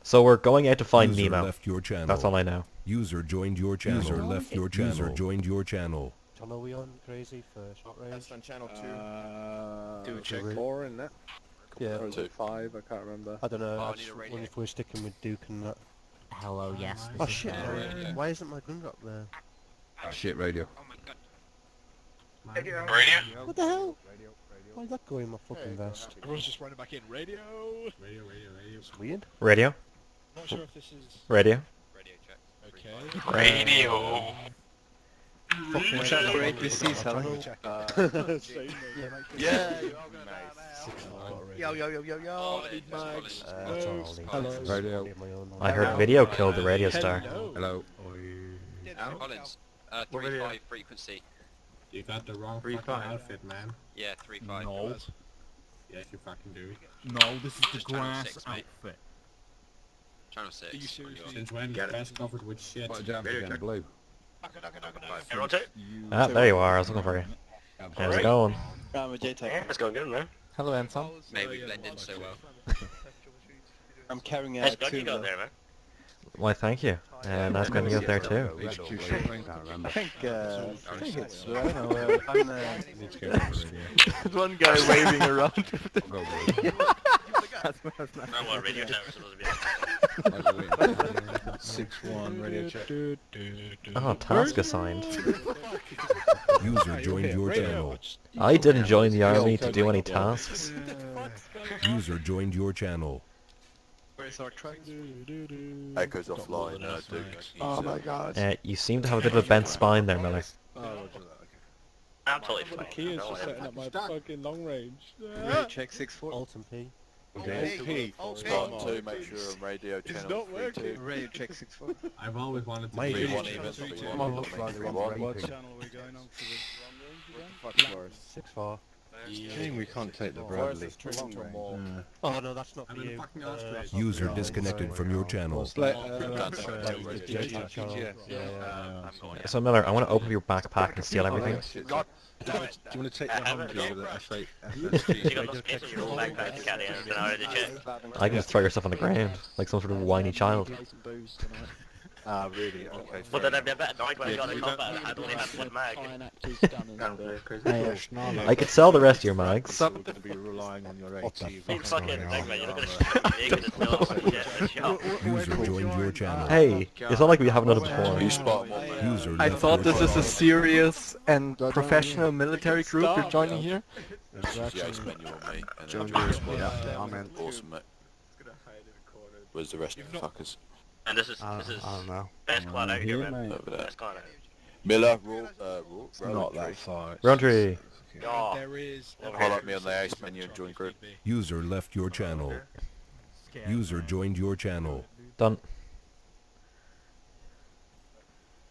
So we're going out to find User Nemo. left your channel. That's all I know. User joined your channel. User left your channel. User joined your channel. John, are we on crazy for short range? That's on channel 2. Do a check 4 in that. Yeah. Or is it 5? I can't remember. I don't know. Oh, I I need just a radio. wonder if we're sticking with Duke and that. Hello, yes. Oh shit! Why isn't my gun up there? Shit, radio. Oh my god. Radio? What the hell? Why is that going in my fucking vest? Everyone's just running back in. Radio! It's weird. Radio? Not sure if this is... Radio? Radio check. Okay. Radio. Watch out for APCs, hello. Yeah, you're all gonna die now. Yo. I need mags. That's all I'll need. Hello. Radio. Need my own. I heard video killed the radio star. Hello. Collins. 3-5 frequency. You got the wrong fucking outfit, man. Yeah, 3-5. No. Yes, you fucking do. No, this is the Channel grass 6, mate. outfit. Channel 6. Are you seriously? Since when is best covered with shit? What jump again? Blue. Ah, there you are. I was looking for you. How's it going? It's going good, man. Hello, Anton. Mate, we blend in so well. I'm carrying Nice out gun you two. got there, man. Why, thank you. Nice going to get there too. HQ shipping. I think it's, I don't know, I'm there's one guy waving around with the... Go blue. I want radio towers supposed to be on. 6-1 radio check. Oh, task assigned. User joined your channel. I didn't join the army to do any tasks. User joined your channel. Where's our truck? Echoes offline, Duke. Oh my god. You seem to have a bit of a bent spine there, Miller. I'm totally fine. Key is Don't just worry. setting up my fucking long range. Radio check 6-4. Alt and P. Start 2, make sure on radio channel 3-2. Radio check 6-4. I've always wanted to My be 3-1 even. Come on, look, 3-1. What channel are we going on for the Fuck Forest. 6-4. Shame we can't take the Forest Bradley. is turning to more. Oh no, that's not I'm for in a you. fucking That's ostrich. not User for you. disconnected from your channel. Yeah. So Miller, I want to open your backpack and steal everything. Do you want to take the Humvee with the F8? You got no space in your little backpack to carry anything out of the check. I can just throw yourself on the ground, like some sort of whiny child. Ah, really? Okay. But then I'd be a bit annoyed when I got in combat. I'd only have one mag. I could sell the rest of your mags. We're going to be relying on your AT. Being fucking big man, you're not gonna shoot me because it's no shit. User joined your channel. Hey, it's not like we haven't done it before. You spot one, mate. User I left thought your this is a channel. serious and professional military group you're joining here. The ace menu on me. And John then Lewis, Lewis, yeah, I'm in. Awesome, mate. Where's the rest of the fuckers? And this is I don't know. best clan out here, man. Over there. Best clan out. Miller, Not that far. Roundtree. Oh, There is... Highlight me on the ace menu and join group. User left your channel. User joined your channel. Done.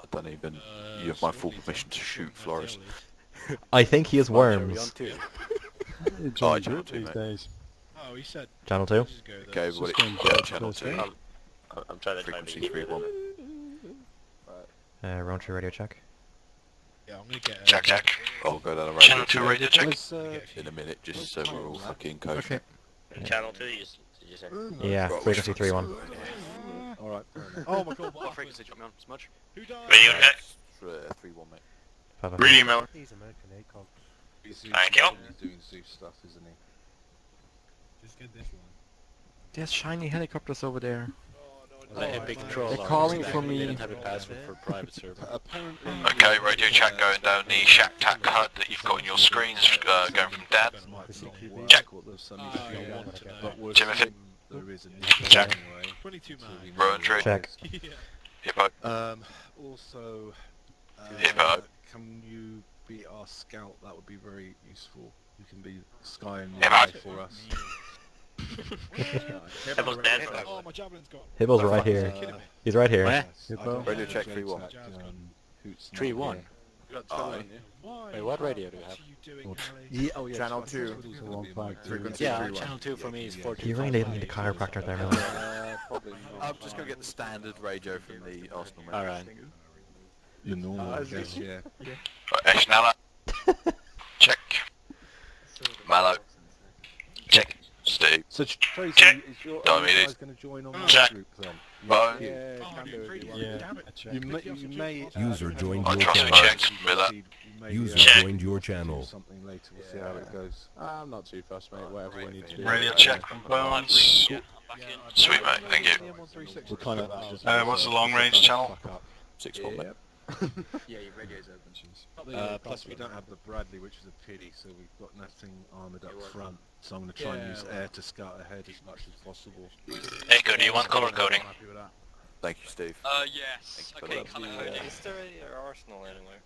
I don't even... You have my full permission to shoot, Flores. I think he has worms. Oh, channel 2, mate. Oh, he said... Channel 2. Okay, everybody. Yeah, channel 2. I'm trying to find Frequency me. 3-1. Roundtree radio check. Yeah, I'm gonna get... Check. I'll go down a Channel 2 radio check. in a minute, just so we're all fucking kosher. Channel 2, did you say? Yeah, frequency 3-1. Alright. Oh my god, What frequency do you want me on? Smudge? Who died? Radio check. 3-1, mate. Papa. Radio Miller. He's American ACOG. Thank you. He's doing Zeus stuff, isn't he? Just get this one. There's shiny helicopters over there. Let him be control. They're calling for me. Didn't have a password for private server. Apparently... Okay, radio check going down the Shack Tac HUD that you've got on your screens, going from Dan. Check. Timothy. There is an Check. 22 man. Rowan Check. Hippo. Also, Hippo. can you be our scout? That would be very useful. You can be skying the Hippo. eye for us. Hippo's dead. Oh, my javelin's gone. Hibbo's right here. He's right here. Radio check 3-1. 3-1. Aye. Wait, what radio do you have? Channel 2. Frequency Yeah, 3-1. channel 2 for me is 14. You really need a chiropractor there, Miller. Probably. I'm just going to get the standard radio from the Arsenal man. Alright. Your normal, I guess, yeah. Eshnella. Check. Mallow. Check. Steve. Hey, So Tracy, Check. is your Don't are mean you it. guys going to join on Check. my group then? Bone. Yeah, Oh, can dude, do if really? you want. Damn it. You may User joined I your trust channel. you checked. Miller. User Check. joined your channel. Something later. We'll see how it goes. I'm not too fussed, mate. Whatever we need to do. Radio check from Bones. Yeah, I'm back in. Sweet mate, thank you. We're kind of What's the long range channel? 6-1 mate. Yeah, your radio's open. Plus we don't have the Bradley, which is a pity, so we've got nothing armoured up front. So I'm going to try and use air to scout ahead as much as possible. Echo, do you want colour coding? Thank you, Steve. Yes. Thanks for Okay, that. colour coding. Is there a arsenal anywhere?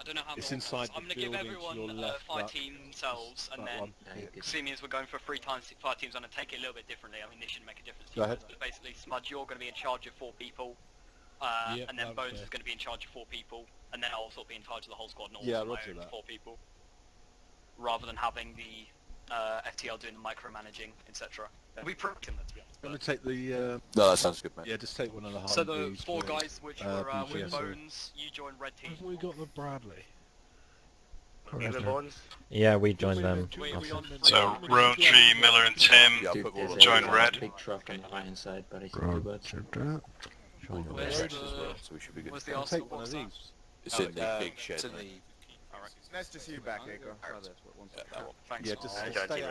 I don't know how. It's inside I'm the gonna give building to everyone your left, fire that- team themselves, and that then one. seeing as we're going for 3 times 5 teams, I'm gonna take it a little bit differently. I mean, this shouldn't make a difference. to Go you ahead. guys, But basically, Smudge, you're gonna be in charge of 4 people, Yep, and then that's Bones fair. is gonna be in charge of 4 people, and then I'll sort of be in charge of the whole squad and Yeah, also my roger own that. 4 people, rather than having the FTL doing the micromanaging, etc. We pretty similar, to be honest. I'm going to take the, No, that sounds good, mate. yeah, just take one of the So the Humvees 4 with, guys which were with BGS. Bones, you join red team. Have we got the Bradley? Yeah, we joined them. We on So, Rowntree, Miller and Tim, Yeah, I'll put all of join them. red. Big truck on the right hand side, but it's two birds. Where's As well, the, so we should be good. where's the I'll Arsenal take one of box at? these. It's in the big shed, mate. Alright, Nice to see you back, Echo. Yeah, that one. thanks. Yeah, just I'll- stay out, Team stay Red.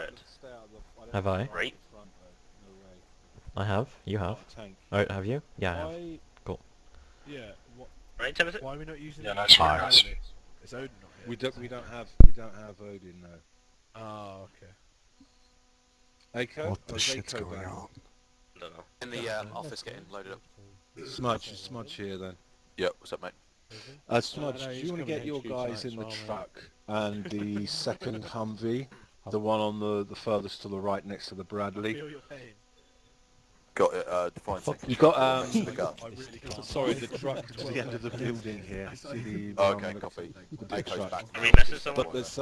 out of the... Have I? Right. Front, though. No way. I have. You have. Tank. Oh, have you? Yeah, I have. Why... Cool. Yeah, what... Right, Timothy? Why are we not using Yeah, the nice one, guys. Bradley? Is Odin not here? We don't have Odin though. Oh, okay. Echo? What the Is shit's Echo going back? on? In the office getting loaded up. Smudge here then. Yeah, what's up, mate? Smudge, no, do he's you want to coming get your HQ guys tonight in the as well, truck and the second Humvee, the one on the furthest to the right next to the Bradley? Feel your pain. Got it, define second. You got next to the gun. I really can't. sorry, the truck to the end of the building here. See the Oh, one okay, with copy. the big Echo's truck. back. Are we missing someone? But there's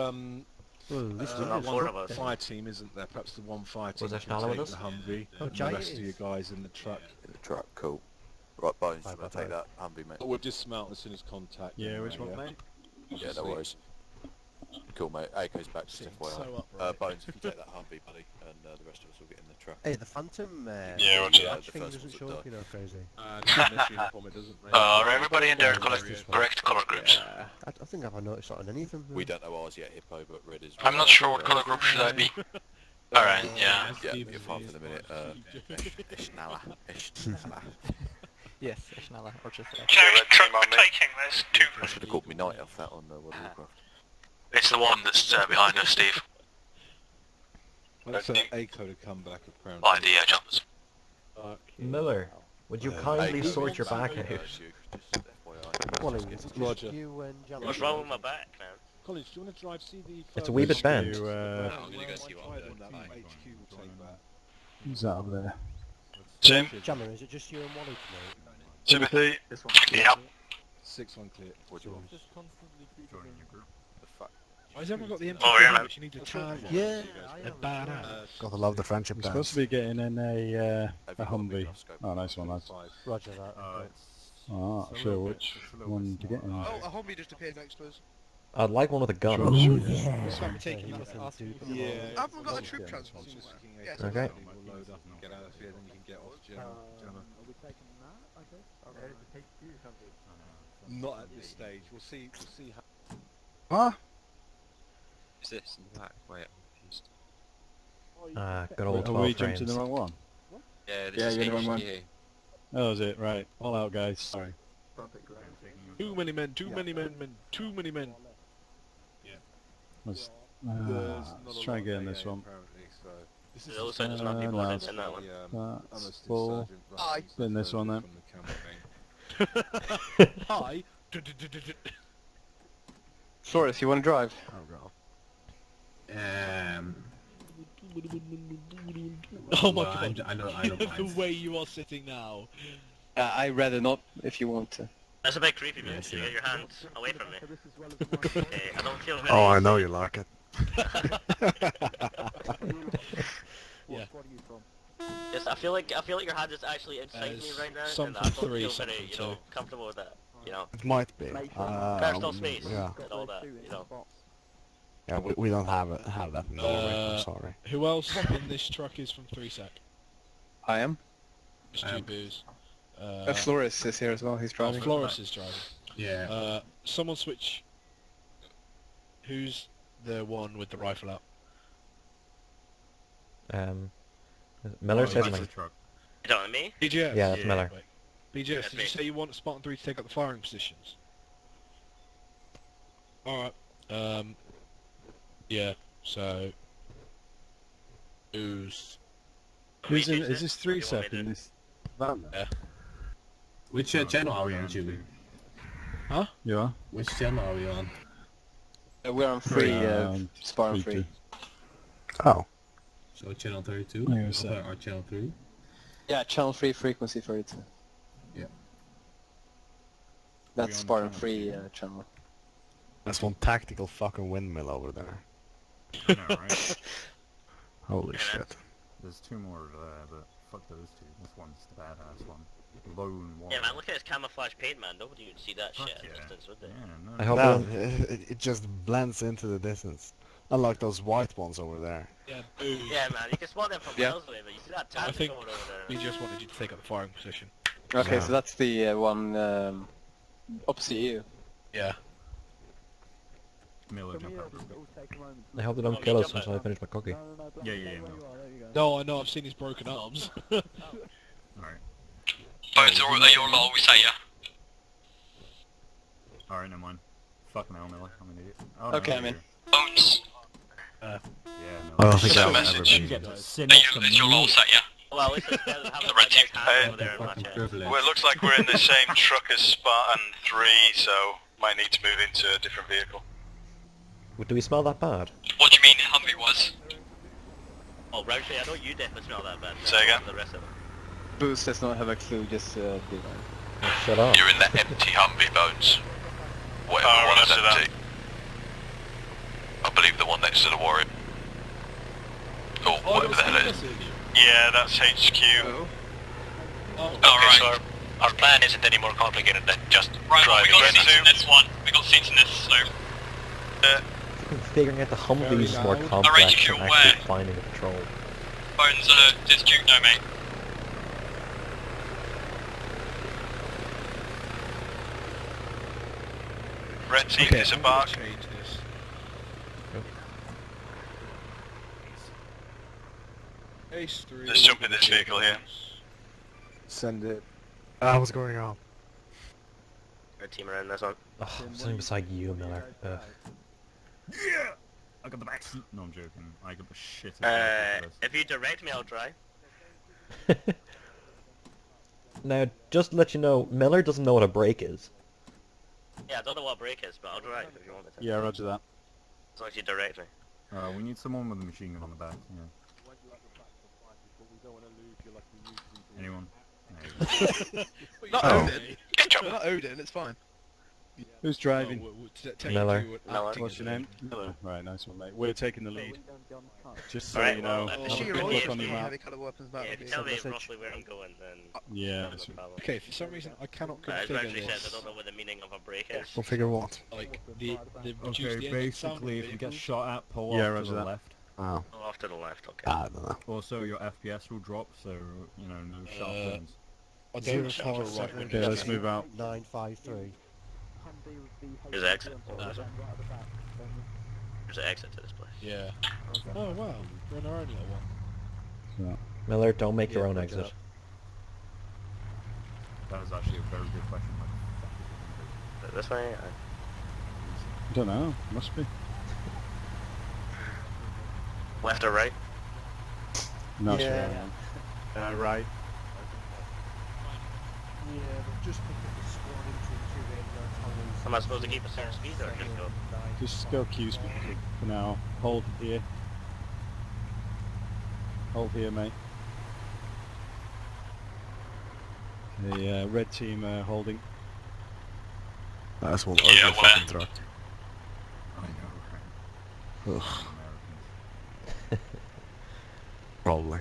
not 4 of one us. fire team, isn't there? Perhaps the one fire team Was there can Schneider with take us? the Humvee, Oh, and the Jay rest of is. you guys in the truck. In the truck, cool. Right, Bones, you Bye, want to bye, take that Humvee, mate? We'll dismount as soon as contact. Yeah, which anyway, one, mate? Yeah, no worries. Cool, mate. Echo's back, just FYI. So upright. Bones, if you take that Humvee, buddy, and the rest of us will get in the truck. Hey, the Phantom, Yeah, roger Yeah, that. the thing first doesn't ones show that up, die. you know, crazy. Uniform, it doesn't, mate. Are everybody in their correct colour groups? I think I've noticed that on any of them. We don't know ours yet, Hippo, but red is... I'm not sure what colour group should I be. Alright, yeah. Yeah, you're fine for the minute. Ishnala. Ishnala. Yes, Ishnala, or just Truck taking this too. I should have called me Night Elf that on World of Warcraft. It's the one that's behind us, Steve. That's Echo to come back apparently. Behind the jumpers. Miller, would you kindly Echo, sort your back yeah, out? you, just FYI. Well, is it just Roger. you and Jan? What's wrong with my back, man? College, do you want to drive CD? It's a wee bit bent. You, I'm gonna go see what HQ will take that. Who's that over there? Tim? Jammer, is it just you and Wally tonight? Timothy? This one. Yeah. 6-1 clear. What do you want? The fuck? Why has everyone got the Oh, yeah, MP3 man. which you need to charge? Yeah, They're badass. Gotta love the friendship We're supposed to be getting in a Humvee. Oh, nice one, lads. Roger that. Oh, not sure which one to get in. Oh, a homie just appeared next to us. I'd like one of the guns. Stop taking that fast. Yeah. I haven't got a troop transport somewhere. Yes, Okay. We'll load up and get out of here, then you can get off Gemma. Not at this stage. We'll see how... Huh? Is this in black? Wait, Good old Are we 12 jumped in frames. the wrong one? yeah, Yeah, this you're is the wrong one. HQ. Oh, is it? Right. All out, guys. Sorry. Too many men, too many men, too many men. Let's, let's try and get in this one. This It looks like there's not people no, in that one. That's full. Aye. In this one then. Hi. Soros, you want to drive? Oh my god. I know the way you are sitting now. I'd rather not, if you want to. That's a bit creepy, man. You get your hands away from me. Okay, I don't feel very... Oh, I know you like it. Yeah. Yes, I feel like your hand is actually inside me right now, and something I don't three, feel something very, two. comfortable with that. You know, It might be. personal space Yeah. and all that. You know. Yeah, we don't have that in Norway. I'm sorry. Who else in this truck is from 3sec? I am. Just two boos. Flores is here as well. He's driving. Flores is driving. Yeah. Someone switch. Who's the one with the rifle out? Miller says me. You don't want me? BGS. Yeah, that's Miller. BGS, That's did me. you say you want Spartan 3 to take up the firing positions? Alright. Yeah, so... Who's in... Is this 3sec in this van? Yeah. Which channel are we on, Julie? Huh? You are? Which channel are we on? We're on free, Spartan 3. Oh. So channel 32? Or channel 3? Yeah, channel 3, frequency 32. Yeah. That's Spartan 3 channel. That's one tactical fucking windmill over there. I know, right? Holy shit. There's two more over there, but fuck those two. This one's the badass one. Lone one. Yeah, man, look at his camouflage paint, man. Nobody would see that Fuck shit at yeah. a distance, would they? Yeah, no. I hope No, it just blends into the distance. Unlike those white ones over there. Yeah, boos. Yeah, man, you can spot them from miles away, but you see that I tank think going over there. BGS wanted you to take up the firing position. Okay, Yeah. so that's the one opposite you. Yeah. Miller, jump out. I hope they don't kill us until I finish my cookie. Yeah. No, I know, I've seen his broken arms. Alright. Bones are you all always say yeah. Alright, never mind. Fucking hell, Miller. I'm an idiot. Oh, no, Okay, you're I'm in. here. Bones. Yeah, I Miller. don't think Send a that will ever message. be. Is your all set, yeah? Well, at least it's better than having The red team. over there and match it. Privilege. Well, it looks like we're in the same truck as Spartan 3, so might need to move into a different vehicle. Do we smell that bad? What do you mean Humvee was? Oh, Roundtree, I know you definitely smell that bad. Say again? The rest of them. Boost does not have a clue, just be there. Oh, shut up. You're in the empty Humvee, Bones. Whatever one is empty. I believe the one next to the Warrior. Oh, whatever the hell it is. Yeah, that's HQ. Alright. So our plan isn't any more complicated than just driving. We got seats in this one. We got seats in this, so... Figuring out the Humvee is more Alright, complex if you're than aware. actually finding a patrol. Bones, it's Duke now, mate. Red team disembark. Change this. Ace 3. Let's jump in this vehicle here. Send it. What's going on? Red team around this one. Oh, I'm sitting beside you, Miller. Ugh. Yeah! I got the back seat. No, I'm joking. I got the shit out of this. If you direct me, I'll drive. Now, just to let you know, Miller doesn't know what a brake is. Yeah, I don't know what brake is, but I'll drive if you want me to. Yeah, roger that. As long as you direct me. We need someone with a machine gun on the back, yeah. Anyone? Not Odin. Not Odin, it's fine. Who's driving? Miller. What's your name? Miller. Right, nice one, mate. We're taking the lead. Just so Alright, you know, well, have Issue a your quick look on orders, your map. heavy colour weapons Yeah, back if you with tell you. me roughly where I'm going, then... Yeah. no problem. Okay, for some reason I cannot As configure Roundtree says, I this. don't know what the meaning of a brake is. Configure what? Like, the reduce Okay, the engine sound of basically, the if you get vehicle. shot at, pull Yeah, off roger to the that. left. Oh. Oh, off to the left, okay. I don't know. Also, your FPS will drop, so, you know, no sharp turns. I don't have a right window. Okay, let's move out. 953. Here's the exit. There's the exit to this place. Yeah. Oh wow, we're in our own little one. Miller, don't make your own exit. That was actually a very good question. This way? I don't know. Must be. Left or right? Not Yeah. sure. Right. Yeah, they've just picked up the squad into Am I supposed to keep a certain speed or just go? Just go Q speed for now. Hold here. Hold here, mate. The red team holding. That's one Yeah, ugly well. fucking truck. I know, right? Ugh. Americans. Probably.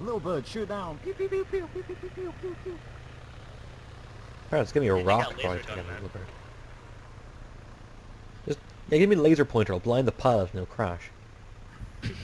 Little bird, shoot down! Pew, pew, pew, pew, pew, pew, pew, pew, pew. Parents, give me a You rock got before I laser take gun, a man. Just, yeah, give me a laser pointer, I'll blind the pilot and he'll crash.